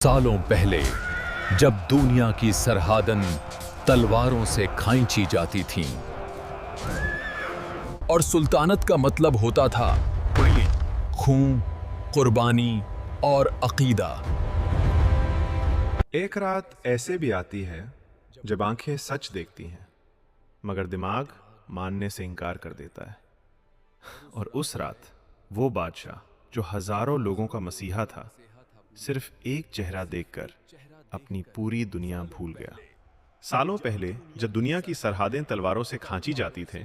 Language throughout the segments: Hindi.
सालों पहले जब दुनिया की सरहदें तलवारों से खींची जाती थीं और सुल्तानत का मतलब होता था खून, कुर्बानी और अकीदा। एक रात ऐसे भी आती है जब आंखें सच देखती हैं मगर दिमाग मानने से इनकार कर देता है। और उस रात वो बादशाह जो हजारों लोगों का मसीहा था, सिर्फ एक चेहरा देखकर अपनी पूरी दुनिया भूल गया। सालों पहले जब दुनिया की सरहदें तलवारों से खींची जाती थे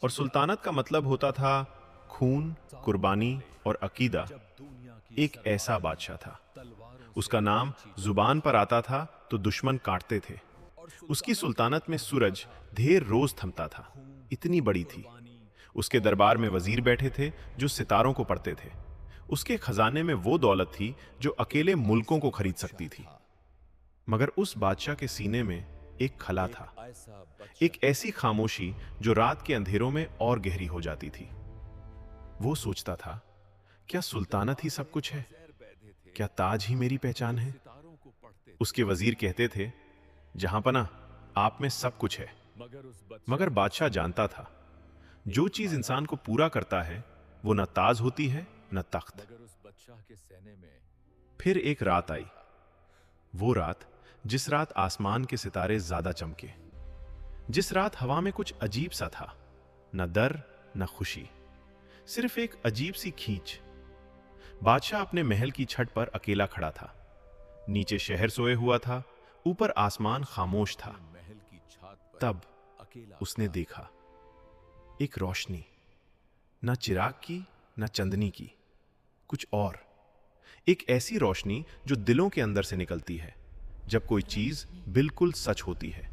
और सुल्तानत का मतलब होता था खून, कुर्बानी और अकीदा, एक ऐसा बादशाह था। उसका नाम जुबान पर आता था तो दुश्मन काटते थे। उसकी सुल्तानत में सूरज ढेर रोज थमता था, इतनी बड़ी थी। उसके दरबार में वजीर बैठे थे जो सितारों को पढ़ते थे। उसके खजाने में वो दौलत थी जो अकेले मुल्कों को खरीद सकती थी। मगर उस बादशाह के सीने में एक खला था, एक ऐसी खामोशी जो रात के अंधेरों में और गहरी हो जाती थी। वो सोचता था, क्या सुल्तानत ही सब कुछ है? क्या ताज ही मेरी पहचान है? उसके वजीर कहते थे, जहांपना, आप में सब कुछ है। मगर बादशाह जानता था, जो चीज इंसान को पूरा करता है वो न ताज होती है न तख्त। फिर एक रात आई, वो रात जिस रात आसमान के सितारे ज्यादा चमके, जिस रात हवा में कुछ अजीब सा था, न डर न खुशी, सिर्फ एक अजीब सी खींच। बादशाह अपने महल की छत पर अकेला खड़ा था। नीचे शहर सोए हुआ था, ऊपर आसमान खामोश था। तब उसने देखा एक रोशनी, न चिराग की न चंदनी की, कुछ और। एक ऐसी रोशनी जो दिलों के अंदर से निकलती है जब कोई चीज बिल्कुल सच होती है।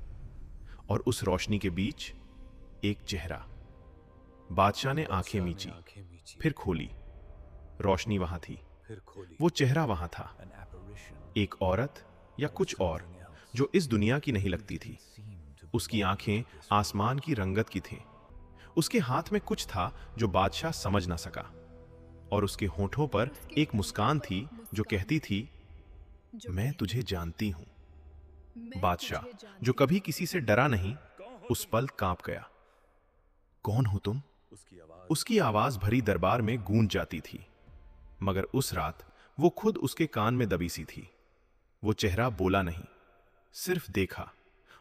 और उस रोशनी के बीच एक चेहरा। बादशाह ने आंखें मीची, फिर खोली। रोशनी वहां थी, वो चेहरा वहां था। एक औरत या कुछ और जो इस दुनिया की नहीं लगती थी। उसकी आंखें आसमान की रंगत की थीं। उसके हाथ में कुछ था जो बादशाह समझ ना सका। और उसके होठों पर एक मुस्कान थी जो कहती थी, मैं तुझे जानती हूं। बादशाह जो कभी किसी से डरा नहीं, उस पल कांप गया। कौन हो तुम? उसकी आवाज भरी दरबार में गूंज जाती थी। मगर उस रात वो खुद उसके कान में दबी सी थी। वो चेहरा बोला नहीं, सिर्फ देखा।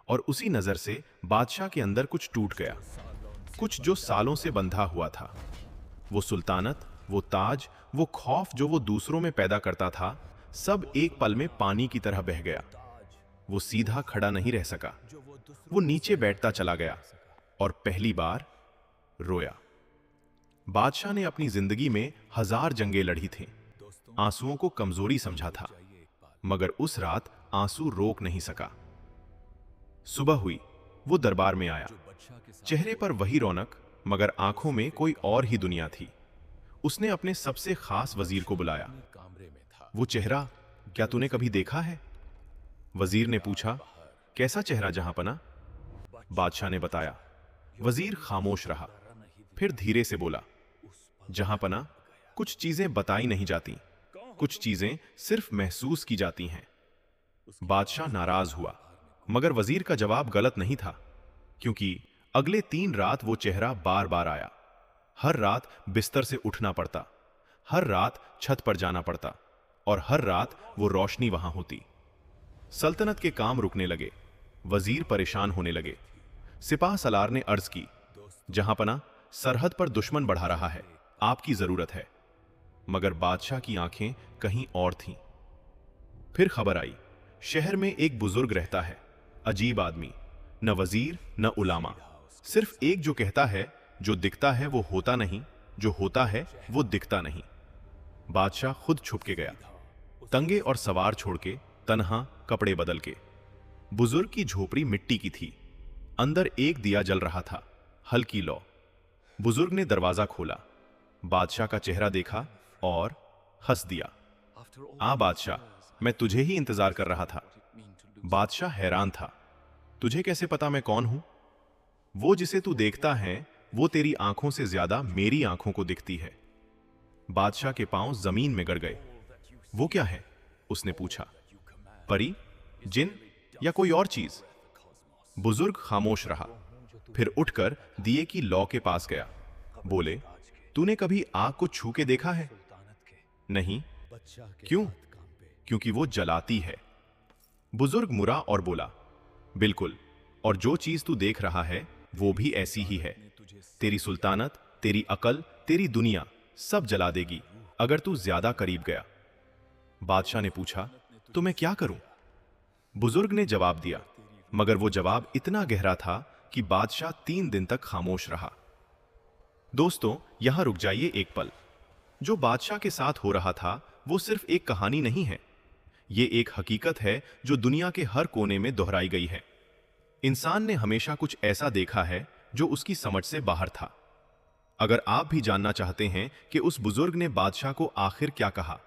और उसी नजर से बादशाह के अंदर कुछ टूट गया, कुछ जो सालों से बंधा हुआ था। वो सुल्तानत, वो ताज, वो खौफ जो वो दूसरों में पैदा करता था, सब एक पल में पानी की तरह बह गया। वो सीधा खड़ा नहीं रह सका। वो नीचे बैठता चला गया और पहली बार रोया। बादशाह ने अपनी जिंदगी में हजार जंगें लड़ी थीं, आंसुओं को कमजोरी समझा था, मगर उस रात आंसू रोक नहीं सका। सुबह हुई, वो दरबार में आया। चेहरे पर वही रौनक, मगर आंखों में कोई और ही दुनिया थी। उसने अपने सबसे खास वजीर को बुलाया। वो चेहरा क्या तूने कभी देखा है? वजीर ने पूछा, कैसा चेहरा जहांपना? बादशाह ने बताया। वजीर खामोश रहा, फिर धीरे से बोला, जहांपना, कुछ चीजें बताई नहीं जाती, कुछ चीजें सिर्फ महसूस की जाती हैं। बादशाह नाराज हुआ, मगर वजीर का जवाब गलत नहीं था, क्योंकि अगले 3 रात वो चेहरा बार बार आया। हर रात बिस्तर से उठना पड़ता, हर रात छत पर जाना पड़ता, और हर रात वो रोशनी वहां होती। सल्तनत के काम रुकने लगे, वजीर परेशान होने लगे। सिपाह सलार ने अर्ज की, जहांपना, सरहद पर दुश्मन बढ़ा रहा है, आपकी जरूरत है। मगर बादशाह की आंखें कहीं और थीं। फिर खबर आई, शहर में एक बुजुर्ग रहता है, अजीब आदमी, न वजीर न उलामा, सिर्फ एक जो कहता है, जो दिखता है वो होता नहीं, जो होता है वो दिखता नहीं। बादशाह खुद छुप के गया, तंगे और सवार छोड़ के, तन्हा, कपड़े बदल के। बुजुर्ग की झोपड़ी मिट्टी की थी, अंदर एक दिया जल रहा था, हल्की लौ। बुजुर्ग ने दरवाजा खोला, बादशाह का चेहरा देखा और हंस दिया। आ बादशाह, मैं तुझे ही इंतजार कर रहा था। बादशाह हैरान था, तुझे कैसे पता मैं कौन हूं? वो जिसे तू देखता है वो तेरी आंखों से ज्यादा मेरी आंखों को दिखती है। बादशाह के पांव जमीन में गड़ गए। वो क्या है? उसने पूछा। परी, जिन या कोई और चीज? बुजुर्ग खामोश रहा, फिर उठकर दिए की लौ के पास गया। बोले, तूने कभी आग को छू के देखा है? नहीं। क्यों? क्योंकि वो जलाती है। बुजुर्ग मुड़ा और बोला, बिल्कुल, और जो चीज तू देख रहा है वो भी ऐसी ही है। तेरी सुल्तानत, तेरी अकल, तेरी दुनिया सब जला देगी अगर तू ज्यादा करीब गया। बादशाह ने पूछा, तो मैं क्या करूं? बुजुर्ग ने जवाब दिया, मगर वो जवाब इतना गहरा था कि बादशाह 3 दिन तक खामोश रहा। दोस्तों, यहां रुक जाइए एक पल। जो बादशाह के साथ हो रहा था वो सिर्फ एक कहानी नहीं है, ये एक हकीकत है जो दुनिया के हर कोने में दोहराई गई है। इंसान ने हमेशा कुछ ऐसा देखा है जो उसकी समझ से बाहर था। अगर आप भी जानना चाहते हैं कि उस बुजुर्ग ने बादशाह को आखिर क्या कहा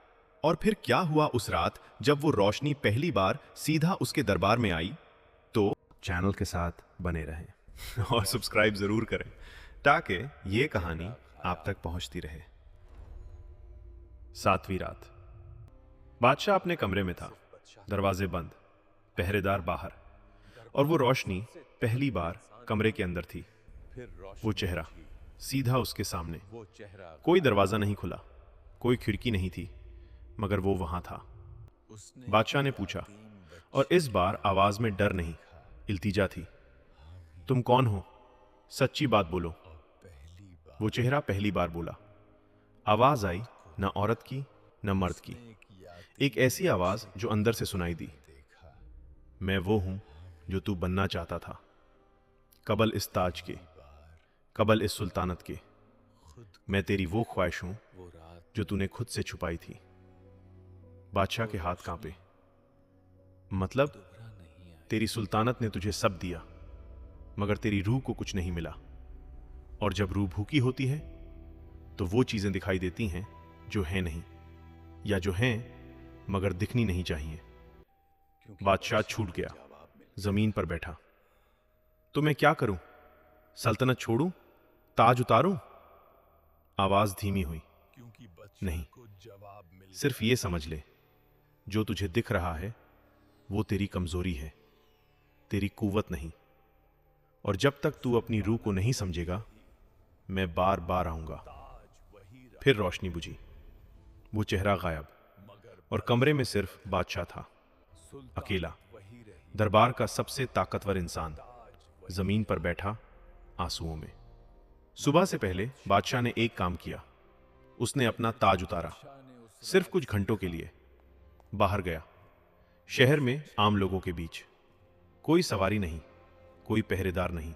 और फिर क्या हुआ उस रात जब वो रोशनी पहली बार सीधा उसके दरबार में आई, तो चैनल के साथ बने रहें और सब्सक्राइब जरूर करें ताकि ये कहानी आप तक पहुंचती रहे। 7वीं रात। बादशाह अपने कमरे में था, दरवाजे बंद, पहरेदार बाहर, और वो रोशनी पहली बार कमरे के अंदर थी। वो चेहरा सीधा उसके सामने। कोई दरवाजा नहीं खुला, कोई खिड़की नहीं थी, मगर वो वहां था। बादशाह ने पूछा, और इस बार आवाज में डर नहीं, इल्तिजा थी, तुम कौन हो? सच्ची बात बोलो। वो चेहरा पहली बार बोला। आवाज आई, न औरत की न मर्द की, एक ऐसी आवाज जो अंदर से सुनाई दी। मैं वो हूं जो तू बनना चाहता था, कबल इस ताज के, कबल इस सुल्तानत के। मैं तेरी वो ख्वाहिश हूं जो तूने खुद से छुपाई थी। बादशाह के हाथ कांपे। मतलब? तेरी सुल्तानत ने तुझे सब दिया, मगर तेरी रूह को कुछ नहीं मिला। और जब रूह भूखी होती है तो वो चीजें दिखाई देती हैं जो हैं नहीं, या जो हैं मगर दिखनी नहीं चाहिए। बादशाह छूट गया, जमीन पर बैठा। तो मैं क्या करूं? सल्तनत छोड़ूं? ताज उतारूं? आवाज धीमी हुई, नहीं, सिर्फ ये समझ ले, जो तुझे दिख रहा है वो तेरी कमजोरी है, तेरी कुव्वत नहीं। और जब तक तू अपनी रूह को नहीं समझेगा, मैं बार बार आऊंगा। फिर रोशनी बुझी, वो चेहरा गायब, और कमरे में सिर्फ बादशाह था, अकेला, दरबार का सबसे ताकतवर इंसान, जमीन पर बैठा, आंसुओं में। सुबह से पहले बादशाह ने एक काम किया, उसने अपना ताज उतारा, सिर्फ कुछ घंटों के लिए। बाहर गया, शहर में आम लोगों के बीच, कोई सवारी नहीं, कोई पहरेदार नहीं।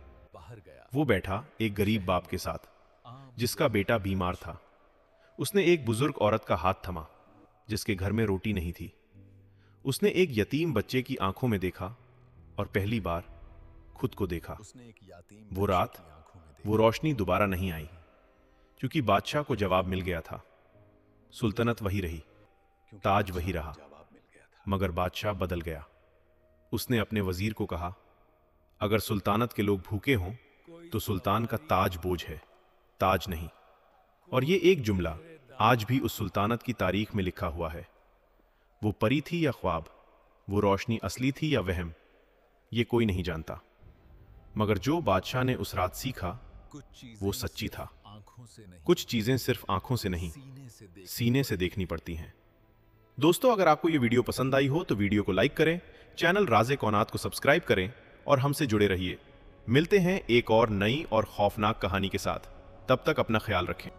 वो बैठा एक गरीब बाप के साथ, जिसका बेटा बीमार था। उसने एक बुजुर्ग औरत का हाथ थमा, जिसके घर में रोटी नहीं थी। उसने एक यतीम बच्चे की आंखों में देखा और पहली बार खुद को देखा। वो रात, वो रोशनी दोबारा नहीं आई, क्योंकि बादशाह को जवाब मिल गया था। सुल्तनत वही रही, ताज वही रहा, मगर बादशाह बदल गया। उसने अपने वजीर को कहा, अगर सुल्तानत के लोग भूखे हों तो सुल्तान का ताज बोझ है, ताज नहीं। और ये एक जुमला आज भी उस सुल्तानत की तारीख में लिखा हुआ है। वो परी थी या ख्वाब, वो रोशनी असली थी या वहम, ये कोई नहीं जानता। मगर जो बादशाह ने उस रात सीखा वो सच्ची था। कुछ चीजें सिर्फ आंखों से नहीं, सीने से देखनी पड़ती हैं। दोस्तों, अगर आपको ये वीडियो पसंद आई हो तो वीडियो को लाइक करें, चैनल राज़े कौनात को सब्सक्राइब करें और हमसे जुड़े रहिए। मिलते हैं एक और नई और खौफनाक कहानी के साथ। तब तक अपना ख्याल रखें।